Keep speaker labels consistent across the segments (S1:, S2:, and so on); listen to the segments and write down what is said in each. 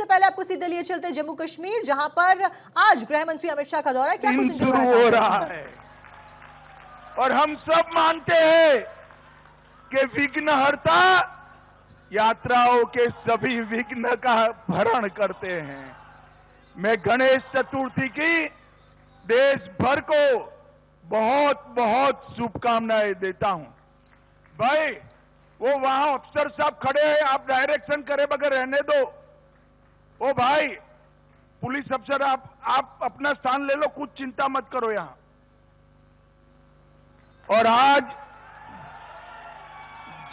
S1: सबसे पहले आपको सीधे लिए चलते हैं जम्मू कश्मीर, जहां पर आज गृह मंत्री अमित शाह का दौरा। क्या कुछ
S2: शुरू हो रहा है और हम सब मानते हैं कि विघ्नहर्ता यात्राओं के सभी विघ्न का भरण करते हैं। मैं गणेश चतुर्थी की देश भर को बहुत बहुत शुभकामनाएं देता हूं। भाई वो वहां अफसर साहब खड़े हैं, आप डायरेक्शन करे बगैर रहने दो। ओ भाई पुलिस अफसर, आप अपना स्थान ले लो, कुछ चिंता मत करो यहां। और आज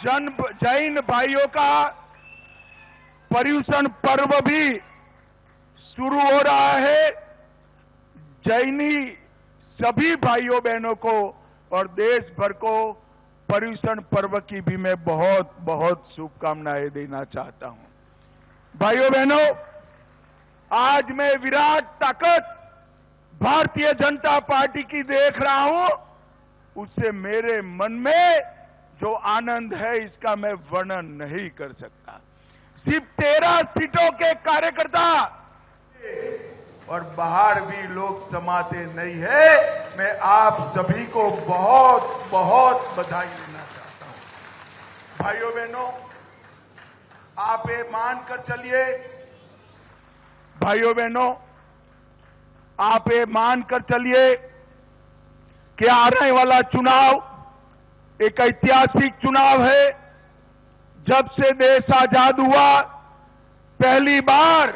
S2: जैन भाइयों का पर्युषण पर्व भी शुरू हो रहा है। जैनी सभी भाइयों बहनों को और देश भर को पर्युषण पर्व की भी मैं बहुत बहुत शुभकामनाएं देना चाहता हूं। भाइयों बहनों, आज मैं विराट ताकत भारतीय जनता पार्टी की देख रहा हूं, उससे मेरे मन में जो आनंद है इसका मैं वर्णन नहीं कर सकता। सिर्फ 13 सीटों के कार्यकर्ता
S3: और बाहर भी लोग समाते नहीं है। मैं आप सभी को बहुत बहुत बधाई देना चाहता हूं। भाइयों बहनों, आप ये मानकर चलिए,
S2: भाइयों बहनों, आप ये मानकर चलिए कि आने वाला चुनाव एक ऐतिहासिक चुनाव है। जब से देश आजाद हुआ, पहली बार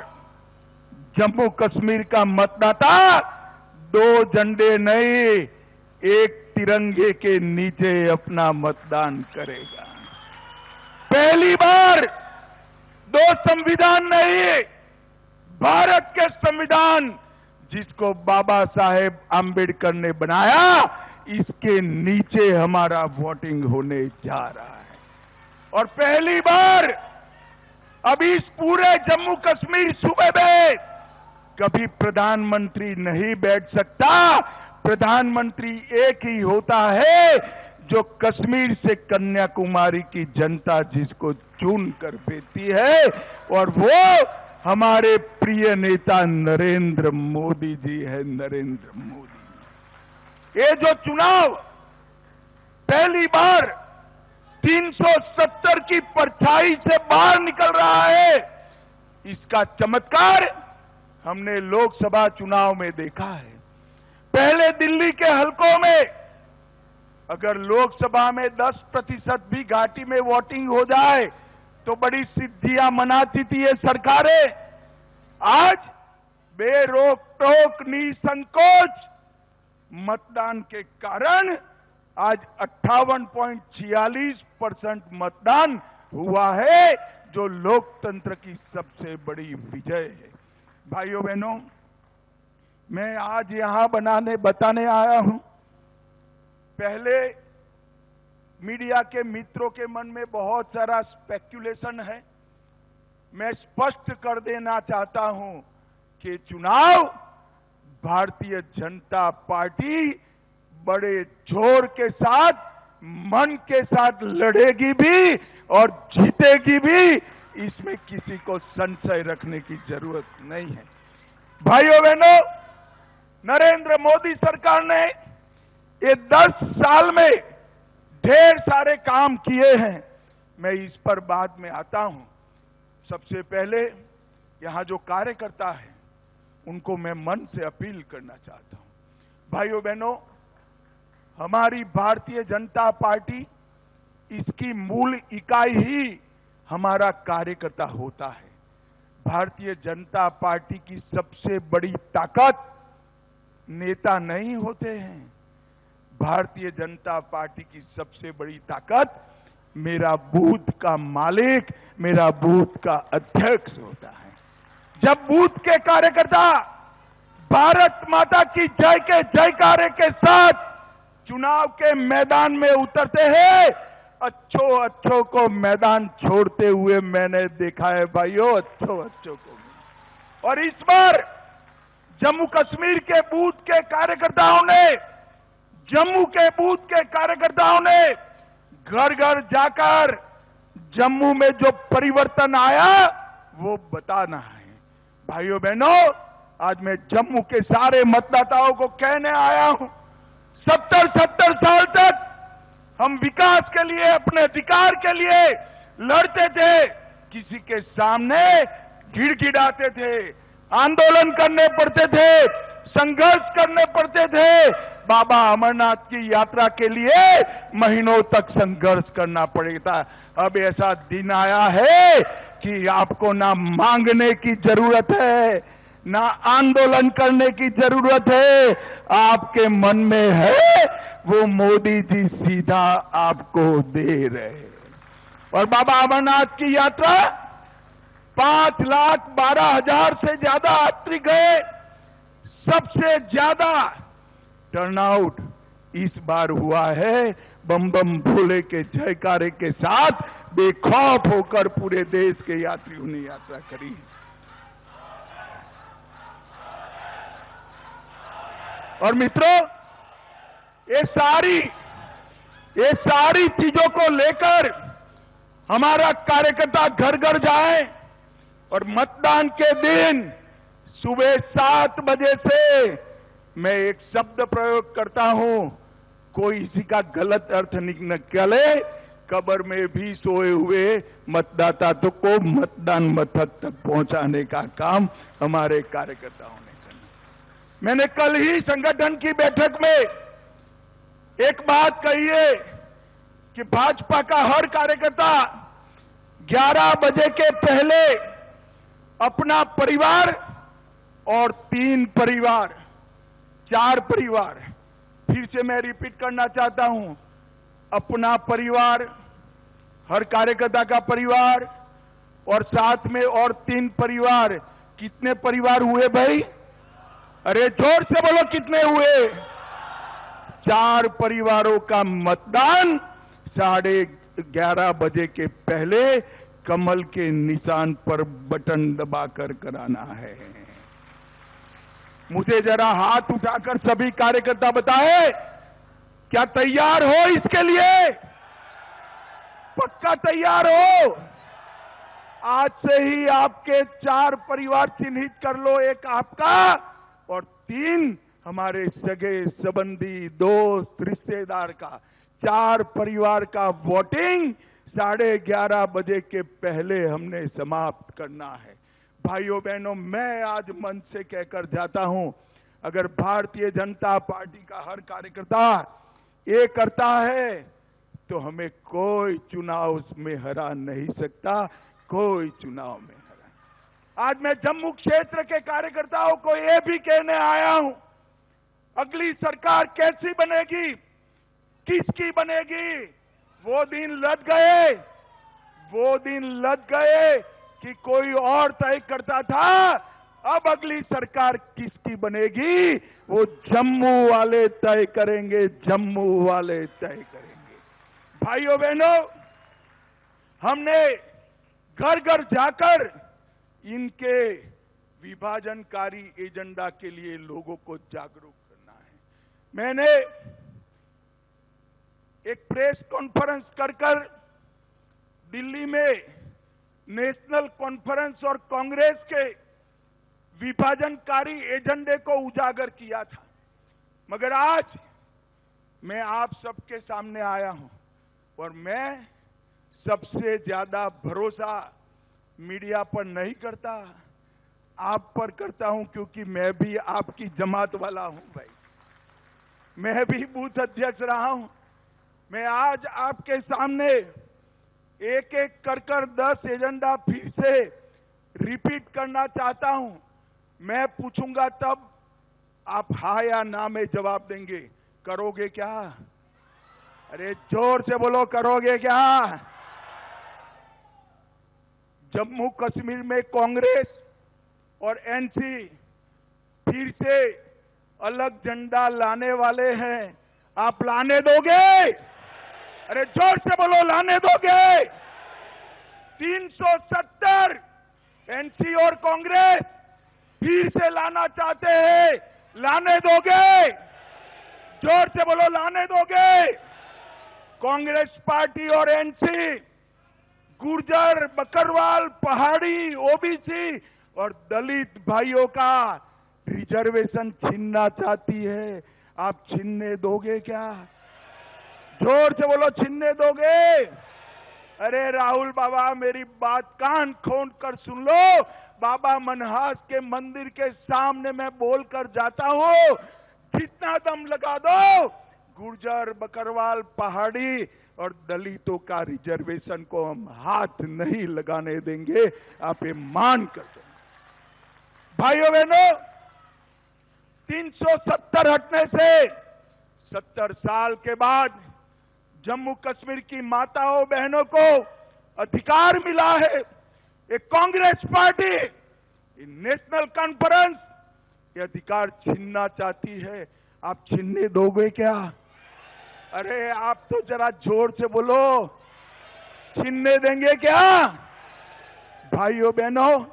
S2: जम्मू कश्मीर का मतदाता 2 झंडे नहीं, एक तिरंगे के नीचे अपना मतदान करेगा। पहली बार 2 संविधान नहीं, भारत के संविधान जिसको बाबा साहेब आंबेडकर ने बनाया, इसके नीचे हमारा वोटिंग होने जा रहा है। और पहली बार अभी इस पूरे जम्मू कश्मीर सूबे में कभी प्रधानमंत्री नहीं बैठ सकता। प्रधानमंत्री एक ही होता है जो कश्मीर से कन्याकुमारी की जनता जिसको चुन कर भेजती है, और वो हमारे प्रिय नेता नरेंद्र मोदी जी है। नरेंद्र मोदी, ये जो चुनाव पहली बार 370 की परछाई से बाहर निकल रहा है, इसका चमत्कार हमने लोकसभा चुनाव में देखा है। पहले दिल्ली के हलकों में अगर लोकसभा में 10% भी घाटी में वोटिंग हो जाए तो बड़ी सिद्धियां मनाती थी ये सरकारें। आज बेरोक टोक निसंकोच मतदान के कारण आज 58.46% मतदान हुआ है, जो लोकतंत्र की सबसे बड़ी विजय है। भाइयों बहनों, मैं आज यहां बताने आया हूं। पहले मीडिया के मित्रों के मन में बहुत सारा स्पेक्युलेशन है। मैं स्पष्ट कर देना चाहता हूं कि चुनाव भारतीय जनता पार्टी बड़े जोर के साथ, मन के साथ लड़ेगी भी और जीतेगी भी। इसमें किसी को संशय रखने की जरूरत नहीं है। भाइयों बहनों, नरेंद्र मोदी सरकार ने ये 10 साल में ढेर सारे काम किए हैं। मैं इस पर बाद में आता हूं। सबसे पहले यहां जो कार्यकर्ता है उनको मैं मन से अपील करना चाहता हूं। भाइयों बहनों, हमारी भारतीय जनता पार्टी, इसकी मूल इकाई ही हमारा कार्यकर्ता होता है। भारतीय जनता पार्टी की सबसे बड़ी ताकत नेता नहीं होते हैं। भारतीय जनता पार्टी की सबसे बड़ी ताकत मेरा बूथ का मालिक, मेरा बूथ का अध्यक्ष होता है। जब बूथ के कार्यकर्ता भारत माता की जय के जयकारे के साथ चुनाव के मैदान में उतरते हैं, अच्छों को मैदान छोड़ते हुए मैंने देखा है भाइयों, अच्छों को। और इस बार जम्मू कश्मीर के बूथ के कार्यकर्ताओं ने, जम्मू के बूथ के कार्यकर्ताओं ने घर घर जाकर जम्मू में जो परिवर्तन आया वो बताना है। भाइयों बहनों, आज मैं जम्मू के सारे मतदाताओं को कहने आया हूं, 70 साल तक हम विकास के लिए, अपने अधिकार के लिए लड़ते थे, किसी के सामने गिड़गिड़ाते थे, आंदोलन करने पड़ते थे, संघर्ष करने पड़ते थे। बाबा अमरनाथ की यात्रा के लिए महीनों तक संघर्ष करना पड़ेगा। अब ऐसा दिन आया है कि आपको ना मांगने की जरूरत है, ना आंदोलन करने की जरूरत है, आपके मन में है वो मोदी जी सीधा आपको दे रहे हैं। और बाबा अमरनाथ की यात्रा 5,12,000 से ज्यादा यात्री गए, सबसे ज्यादा टर्नआउट इस बार हुआ है। बम बम भोले के जयकारे के साथ बेखौफ होकर पूरे देश के यात्रियों ने यात्रा करी। और मित्रों, ये सारी चीजों को लेकर हमारा कार्यकर्ता घर घर जाए और मतदान के दिन सुबह 7 बजे से मैं एक शब्द प्रयोग करता हूं, कोई इसी का गलत अर्थ निकले, कब्र में भी सोए हुए मतदाता तो को मतदान मथक तक पहुंचाने का काम हमारे कार्यकर्ताओं ने करना। मैंने कल ही संगठन की बैठक में एक बात कही है कि भाजपा का हर कार्यकर्ता 11 बजे के पहले अपना परिवार और 3 परिवार, 4 परिवार, फिर से मैं रिपीट करना चाहता हूं, अपना परिवार, हर कार्यकर्ता का परिवार और साथ में और 3 परिवार। कितने परिवार हुए भाई? अरे जोर से बोलो, कितने हुए? 4 परिवारों का मतदान 11:30 बजे के पहले कमल के निशान पर बटन दबाकर कराना है। मुझे जरा हाथ उठाकर सभी कार्यकर्ता बताएं, क्या तैयार हो इसके लिए? पक्का तैयार हो? आज से ही आपके 4 परिवार चिन्हित कर लो, एक आपका और 3 हमारे सगे संबंधी, दोस्त, रिश्तेदार का। 4 परिवार का वोटिंग 11:30 बजे के पहले हमने समाप्त करना है। भाइयों बहनों, मैं आज मंच से कहकर जाता हूं, अगर भारतीय जनता पार्टी का हर कार्यकर्ता ये करता है तो हमें कोई चुनाव में हरा नहीं सकता, कोई चुनाव में हरा। आज मैं जम्मू क्षेत्र के कार्यकर्ताओं को यह भी कहने आया हूं, अगली सरकार कैसी बनेगी, किसकी बनेगी, वो दिन लद गए कि कोई और तय करता था। अब अगली सरकार किसकी बनेगी वो जम्मू वाले तय करेंगे, जम्मू वाले तय करेंगे। भाइयों बहनों, हमने घर घर जाकर इनके विभाजनकारी एजेंडा के लिए लोगों को जागरूक करना है। मैंने एक प्रेस कॉन्फ्रेंस कर दिल्ली में नेशनल कॉन्फ्रेंस और कांग्रेस के विभाजनकारी एजेंडे को उजागर किया था, मगर आज मैं आप सबके सामने आया हूं और मैं सबसे ज्यादा भरोसा मीडिया पर नहीं करता, आप पर करता हूं, क्योंकि मैं भी आपकी जमात वाला हूं भाई। मैं भी बूथ अध्यक्ष रहा हूं। मैं आज आपके सामने एक एक कर 10 एजेंडा फिर से रिपीट करना चाहता हूं। मैं पूछूंगा तब आप हाँ या ना में जवाब देंगे। करोगे क्या? अरे जोर से बोलो, करोगे क्या? जम्मू कश्मीर में कांग्रेस और एनसी फिर से अलग झंडा लाने वाले हैं, आप लाने दोगे? अरे जोर से बोलो, लाने दोगे? 370 एनसी और कांग्रेस फिर से लाना चाहते हैं, लाने दोगे? जोर से बोलो, लाने दोगे? कांग्रेस पार्टी और एनसी गुर्जर, बकरवाल, पहाड़ी, ओबीसी और दलित भाइयों का रिजर्वेशन छीनना चाहती है। आप छीनने दोगे क्या? जोर से बोलो, छीनने दोगे? अरे राहुल बाबा, मेरी बात कान खोल कर सुन लो। बाबा मनहास के मंदिर के सामने मैं बोलकर जाता हूं, जितना दम लगा दो, गुर्जर, बकरवाल, पहाड़ी और दलितों का रिजर्वेशन को हम हाथ नहीं लगाने देंगे। आप ये मान कर चलो। भाइयों बहनों, 370 हटने से 70 साल के बाद जम्मू कश्मीर की माताओं बहनों को अधिकार मिला है। एक कांग्रेस पार्टी, ये नेशनल कॉन्फ्रेंस ये अधिकार छीनना चाहती है। आप छीनने दोगे क्या? अरे आप तो जरा जोर से बोलो, छीनने देंगे क्या? भाइयों बहनों,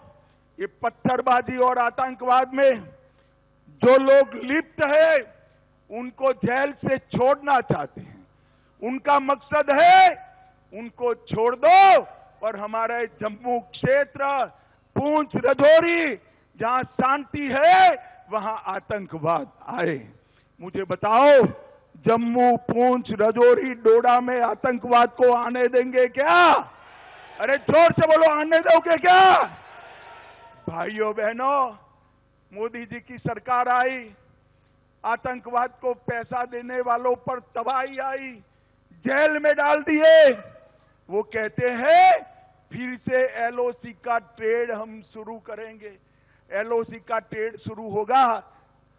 S2: ये पत्थरबाजी और आतंकवाद में जो लोग लिप्त है उनको जेल से छोड़ना चाहते हैं। उनका मकसद है उनको छोड़ दो और हमारे जम्मू क्षेत्र, पूंछ, राजौरी, जहां शांति है वहां आतंकवाद आए। मुझे बताओ, जम्मू, पूंछ, राजौरी, डोडा में आतंकवाद को आने देंगे क्या? अरे जोर से बोलो, आने दोगे क्या? भाइयों बहनों, मोदी जी की सरकार आई, आतंकवाद को पैसा देने वालों पर तबाही आई, जेल में डाल दिए। वो कहते हैं फिर से एलओसी का ट्रेड हम शुरू करेंगे। एलओसी का ट्रेड शुरू होगा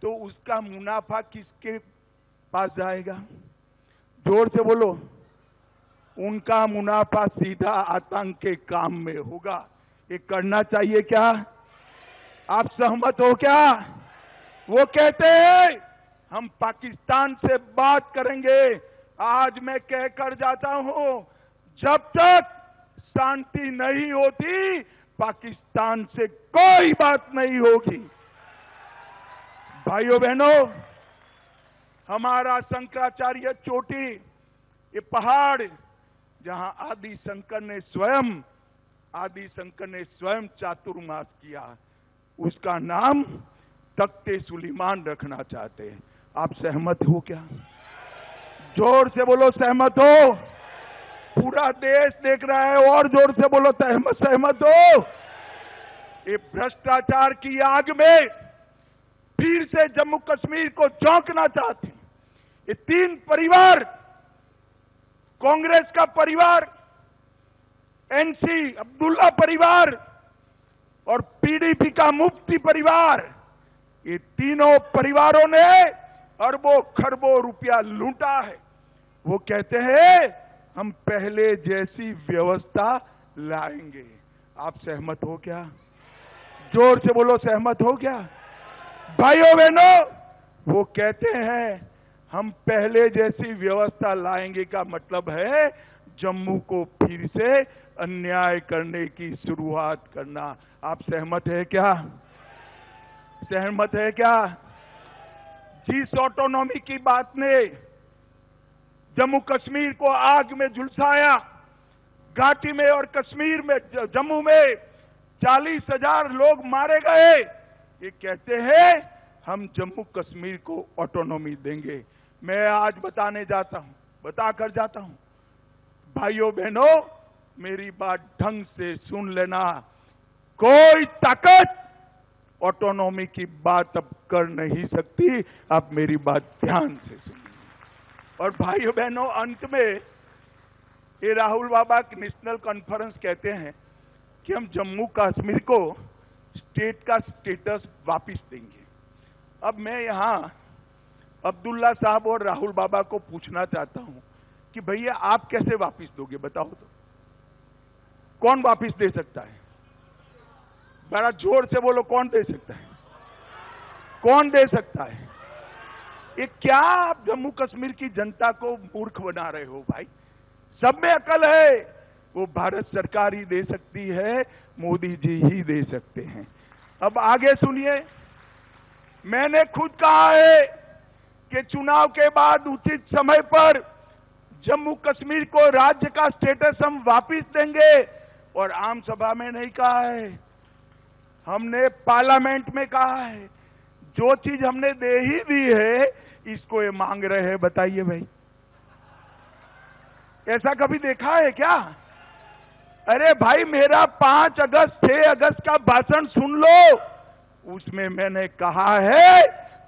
S2: तो उसका मुनाफा किसके पास जाएगा? जोर से बोलो। उनका मुनाफा सीधा आतंक के काम में होगा। ये करना चाहिए क्या? आप सहमत हो क्या? वो कहते हैं हम पाकिस्तान से बात करेंगे। आज मैं कहकर जाता हूं, जब तक शांति नहीं होती पाकिस्तान से कोई बात नहीं होगी। भाइयों बहनों, हमारा शंकराचार्य चोटी, ये पहाड़ जहां आदि शंकर ने स्वयं चातुर्मास किया, उसका नाम तख्ते सुलेमान रखना चाहते हैं। आप सहमत हो क्या? जोर से बोलो, सहमत हो? पूरा देश देख रहा है, और जोर से बोलो, सहमत हो? ये भ्रष्टाचार की आग में फिर से जम्मू कश्मीर को झोंकना चाहते हैं। ये तीन परिवार, कांग्रेस का परिवार, एनसी अब्दुल्ला परिवार और पीडीपी का मुफ्ती परिवार, ये तीनों परिवारों ने अरबों खरबों रुपया लूटा है। वो कहते हैं हम पहले जैसी व्यवस्था लाएंगे। आप सहमत हो क्या? जोर से बोलो, सहमत हो क्या? भाइयों बहनों, वो कहते हैं हम पहले जैसी व्यवस्था लाएंगे का मतलब है जम्मू को फिर से अन्याय करने की शुरुआत करना। आप सहमत है क्या? सहमत है क्या? जिस ऑटोनॉमी की बात ने जम्मू कश्मीर को आग में झुलसाया, घाटी में और कश्मीर में, जम्मू में 40,000 लोग मारे गए, ये कहते हैं हम जम्मू कश्मीर को ऑटोनॉमी देंगे। मैं आज बताकर जाता हूं। भाइयों बहनों, मेरी बात ढंग से सुन लेना। कोई ताकत ऑटोनॉमी की बात अब कर नहीं सकती। आप मेरी बात ध्यान से सुनिए। और भाइयों बहनों, अंत में ये राहुल बाबा नेशनल कॉन्फ्रेंस कहते हैं कि हम जम्मू कश्मीर को स्टेट का स्टेटस वापस देंगे। अब मैं यहां अब्दुल्ला साहब और राहुल बाबा को पूछना चाहता हूं कि भैया आप कैसे वापस दोगे? बताओ तो, कौन वापस दे सकता है? बड़ा जोर से बोलो, कौन दे सकता है? कौन दे सकता है? ये क्या आप जम्मू कश्मीर की जनता को मूर्ख बना रहे हो? भाई, सब में अकल है। वो भारत सरकार ही दे सकती है, मोदी जी ही दे सकते हैं। अब आगे सुनिए, मैंने खुद कहा है कि चुनाव के बाद उचित समय पर जम्मू कश्मीर को राज्य का स्टेटस हम वापस देंगे। और आम सभा में नहीं कहा है, हमने पार्लियामेंट में कहा है, जो चीज हमने दे ही दी है इसको ये मांग रहे हैं। बताइए भाई, ऐसा कभी देखा है क्या? अरे भाई, मेरा 5 अगस्त 6 अगस्त का भाषण सुन लो। उसमें मैंने कहा है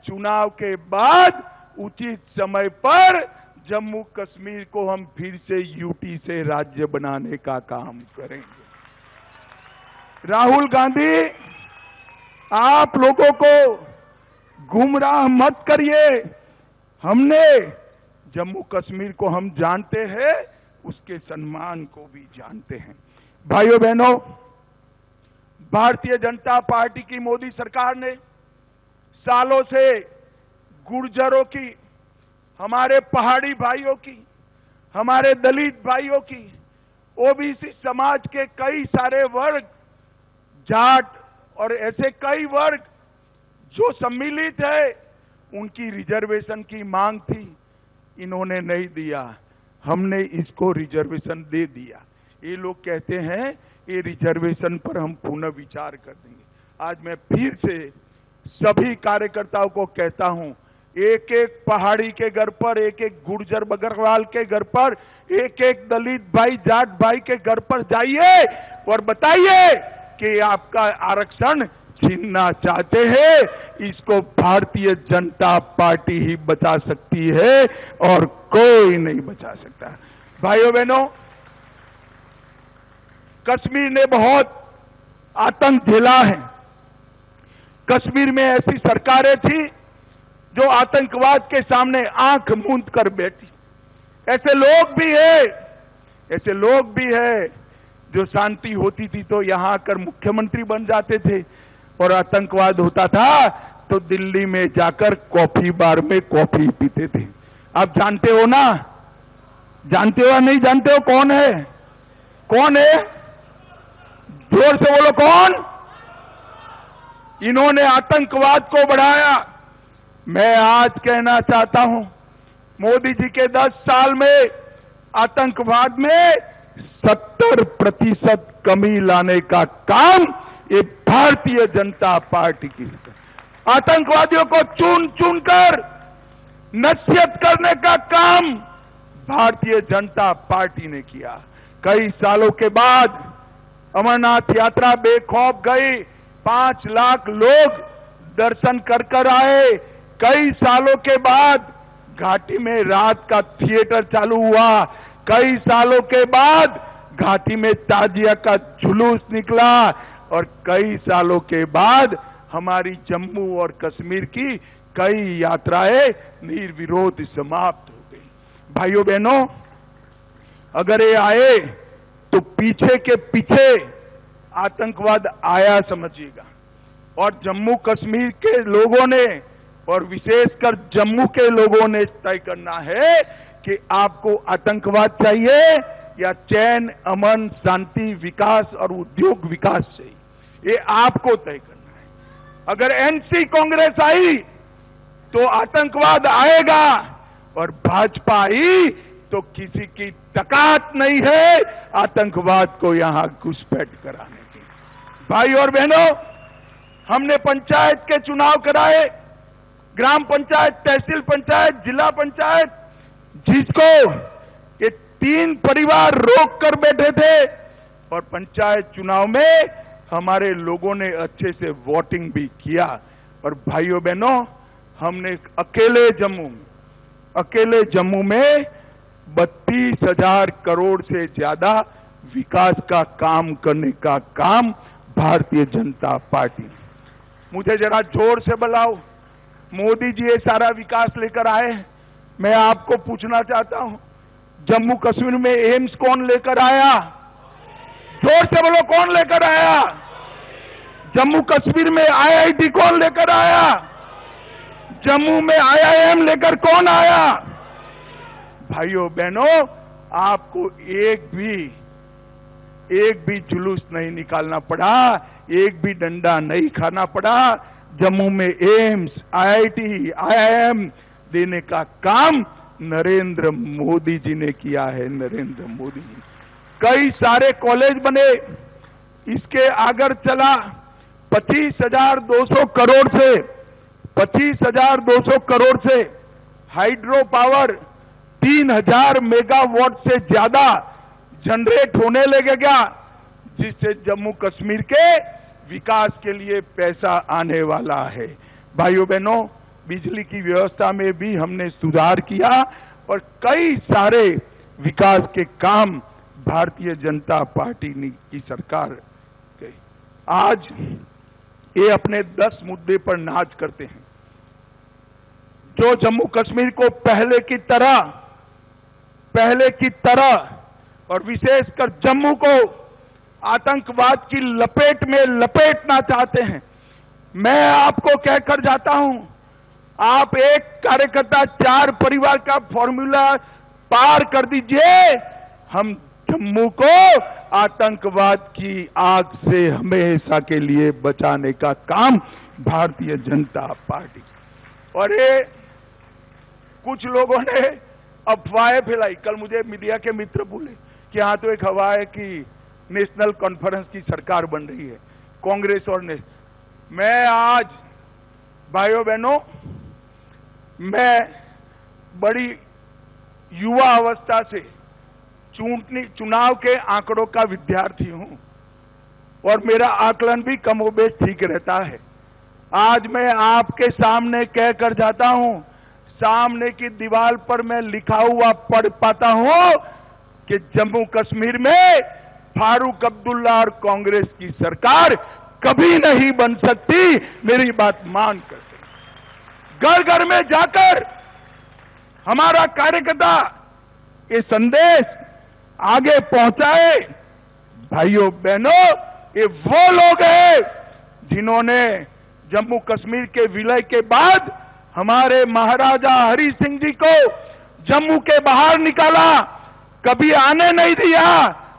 S2: चुनाव के बाद उचित समय पर जम्मू कश्मीर को हम फिर से यूटी से राज्य बनाने का काम करेंगे। राहुल गांधी, आप लोगों को गुमराह मत करिए। हमने जम्मू कश्मीर को हम जानते हैं, उसके सम्मान को भी जानते हैं। भाइयों बहनों, भारतीय जनता पार्टी की मोदी सरकार ने सालों से गुर्जरों की, हमारे पहाड़ी भाइयों की, हमारे दलित भाइयों की, ओबीसी समाज के कई सारे वर्ग, जाट और ऐसे कई वर्ग जो सम्मिलित है, उनकी रिजर्वेशन की मांग थी, इन्होंने नहीं दिया। हमने इसको रिजर्वेशन दे दिया। ये लोग कहते हैं ये रिजर्वेशन पर हम पुनः विचार कर देंगे। आज मैं फिर से सभी कार्यकर्ताओं को कहता हूं, एक एक पहाड़ी के घर पर, एक एक गुर्जर बकरवाल के घर पर, एक एक दलित भाई, जाट भाई के घर पर जाइए और बताइए कि आपका आरक्षण छीनना चाहते हैं। इसको भारतीय जनता पार्टी ही बचा सकती है और कोई नहीं बचा सकता। भाइयों बहनों, कश्मीर ने बहुत आतंक झेला है। कश्मीर में ऐसी सरकारें थी जो आतंकवाद के सामने आंख मूंद कर बैठी। ऐसे लोग भी है जो शांति होती थी तो यहां आकर मुख्यमंत्री बन जाते थे, और आतंकवाद होता था तो दिल्ली में जाकर कॉफी बार में कॉफी पीते थे। आप जानते हो ना? जानते हो या नहीं जानते हो? कौन है? कौन है? जोर से बोलो, कौन? इन्होंने आतंकवाद को बढ़ाया। मैं आज कहना चाहता हूं, मोदी जी के 10 साल में आतंकवाद में 70% कमी लाने का काम ये भारतीय जनता पार्टी की है। आतंकवादियों को चुन चुन कर नसीहत करने का काम भारतीय जनता पार्टी ने किया। कई सालों के बाद अमरनाथ यात्रा बेखौफ गई, 5 लाख लोग दर्शन कर कर आए। कई सालों के बाद घाटी में रात का थिएटर चालू हुआ। कई सालों के बाद घाटी में ताजिया का जुलूस निकला, और कई सालों के बाद हमारी जम्मू और कश्मीर की कई यात्राएं निर्विरोध समाप्त हो गई। भाइयों बहनों, अगर ये आए तो पीछे के पीछे आतंकवाद आया समझिएगा। और जम्मू कश्मीर के लोगों ने, और विशेषकर जम्मू के लोगों ने तय करना है कि आपको आतंकवाद चाहिए या चैन, अमन, शांति, विकास और उद्योग विकास चाहिए। ये आपको तय करना है। अगर एनसी कांग्रेस आई तो आतंकवाद आएगा, और भाजपा आई तो किसी की ताकत नहीं है आतंकवाद को यहां घुसपैठ कराने की। भाई और बहनों, हमने पंचायत के चुनाव कराए, ग्राम पंचायत, तहसील पंचायत, जिला पंचायत, जिसको ये 3 परिवार रोक कर बैठे थे, और पंचायत चुनाव में हमारे लोगों ने अच्छे से वोटिंग भी किया। और भाइयों बहनों, हमने अकेले जम्मू में 32,000 करोड़ से ज्यादा विकास का काम करने का काम भारतीय जनता पार्टी। मुझे जरा जोर से बुलाओ, मोदी जी ये सारा विकास लेकर आए। मैं आपको पूछना चाहता हूं, जम्मू कश्मीर में एम्स कौन लेकर आया? जोर से बोलो, कौन लेकर आया? जम्मू कश्मीर में आईआईटी कौन लेकर आया? जम्मू में आईआईएम लेकर कौन आया? भाइयों बहनों, आपको एक भी जुलूस नहीं निकालना पड़ा, एक भी डंडा नहीं खाना पड़ा। जम्मू में एम्स, आईआईटी, आईआईएम देने का काम नरेंद्र मोदी जी ने किया है। नरेंद्र मोदी जी, कई सारे कॉलेज बने। इसके आगे चला 25,200 करोड़ से हाइड्रो पावर 3,000 मेगावाट से ज्यादा जनरेट होने लगेगा, जिससे जम्मू कश्मीर के विकास के लिए पैसा आने वाला है। भाइयों बहनों, बिजली की व्यवस्था में भी हमने सुधार किया और कई सारे विकास के काम भारतीय जनता पार्टी की सरकार की। आज ये अपने 10 मुद्दे पर नाच करते हैं, जो जम्मू कश्मीर को पहले की तरह और विशेषकर जम्मू को आतंकवाद की लपेट में लपेटना चाहते हैं। मैं आपको कहकर जाता हूं, आप एक कार्यकर्ता 4 परिवार का फॉर्मूला पार कर दीजिए, हम जम्मू को आतंकवाद की आग से हमेशा के लिए बचाने का काम भारतीय जनता पार्टी। और ये कुछ लोगों ने अफवाहें फैलाई। कल मुझे मीडिया के मित्र बोले कि हाँ, तो एक हवा है कि नेशनल कॉन्फ्रेंस की सरकार बन रही है, कांग्रेस और मैं आज भाइयों बहनों, मैं बड़ी युवा अवस्था से चुनाव के आंकड़ों का विद्यार्थी हूं और मेरा आकलन भी कमोबेश ठीक रहता है। आज मैं आपके सामने कहकर जाता हूं, सामने की दीवार पर मैं लिखा हुआ पढ़ पाता हूं कि जम्मू कश्मीर में फारूक अब्दुल्ला और कांग्रेस की सरकार कभी नहीं बन सकती। मेरी बात मान कर घर घर में जाकर हमारा कार्यकर्ता ये संदेश आगे पहुंचाए। भाइयों बहनों, ये वो लोग हैं जिन्होंने जम्मू कश्मीर के विलय के बाद हमारे महाराजा हरि सिंह जी को जम्मू के बाहर निकाला, कभी आने नहीं दिया।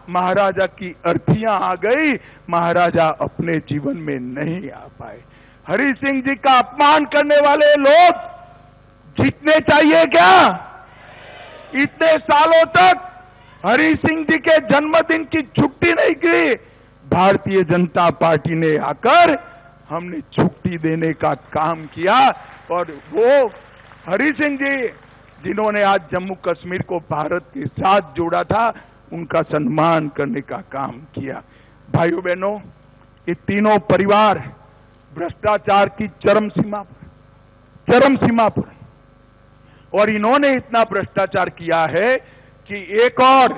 S2: महाराजा की अर्थियां आ गई, महाराजा अपने जीवन में नहीं आ पाए। हरि सिंह जी का अपमान करने वाले लोग जीतने चाहिए क्या? इतने सालों तक हरि सिंह जी के जन्मदिन की छुट्टी नहीं की, भारतीय जनता पार्टी ने आकर हमने छुट्टी देने का काम किया। और वो हरि सिंह जी जिन्होंने आज जम्मू कश्मीर को भारत के साथ जोड़ा था, उनका सम्मान करने का काम किया। भाइयों बहनों, ये तीनों परिवार भ्रष्टाचार की चरम सीमा पर और इन्होंने इतना भ्रष्टाचार किया है कि एक और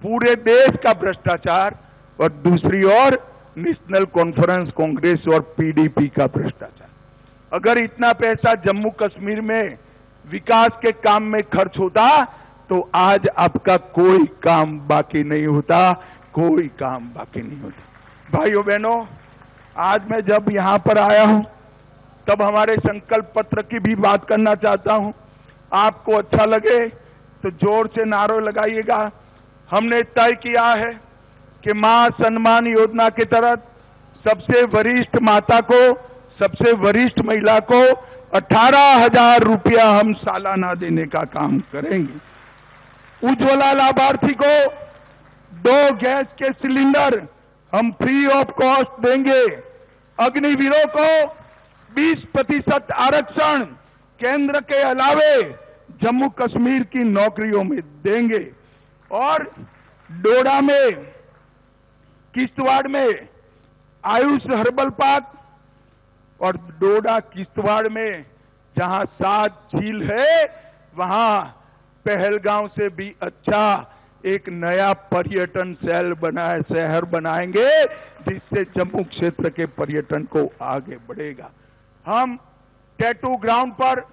S2: पूरे देश का भ्रष्टाचार और दूसरी ओर नेशनल कॉन्फ्रेंस कांग्रेस और पीडीपी का भ्रष्टाचार। अगर इतना पैसा जम्मू कश्मीर में विकास के काम में खर्च होता तो आज आपका कोई काम बाकी नहीं होता, कोई काम बाकी नहीं होता। भाइयों बहनों, आज मैं जब यहां पर आया हूं तब हमारे संकल्प पत्र की भी बात करना चाहता हूं। आपको अच्छा लगे तो जोर से नारे लगाइएगा। हमने तय किया है कि मां सम्मान योजना के तहत सबसे वरिष्ठ माता को, सबसे वरिष्ठ महिला को 18,000 रुपया हम सालाना देने का काम करेंगे। उज्ज्वला लाभार्थी को 2 गैस के सिलेंडर हम फ्री ऑफ कॉस्ट देंगे। अग्निवीरों को 20% आरक्षण केंद्र के अलावे जम्मू कश्मीर की नौकरियों में देंगे। और डोडा में, किश्तवाड़ में आयुष हर्बल पार्क और डोडा किश्तवाड़ में जहां 7 झील है, वहां पहलगांव से भी अच्छा एक नया पर्यटन शहर बनाएंगे, जिससे जम्मू क्षेत्र के पर्यटन को आगे बढ़ेगा। हम टैटू ग्राउंड पर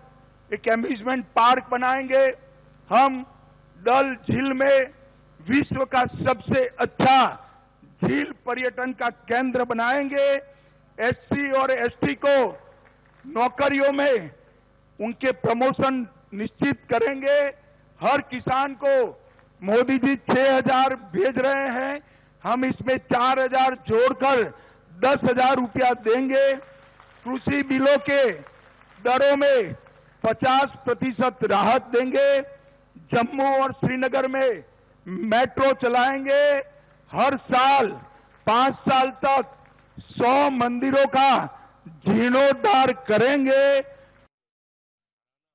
S2: एक एम्यूजमेंट पार्क बनाएंगे। हम डल झील में विश्व का सबसे अच्छा झील पर्यटन का केंद्र बनाएंगे। एससी और एसटी को नौकरियों में उनके प्रमोशन निश्चित करेंगे। हर किसान को मोदी जी 6,000 भेज रहे हैं, हम इसमें 4,000 जोड़कर 10,000 रुपया देंगे। कृषि बिलों के दरों में 50% राहत देंगे। जम्मू और श्रीनगर में मेट्रो चलाएंगे। हर साल 5 साल तक 100 मंदिरों का जीर्णोद्धार करेंगे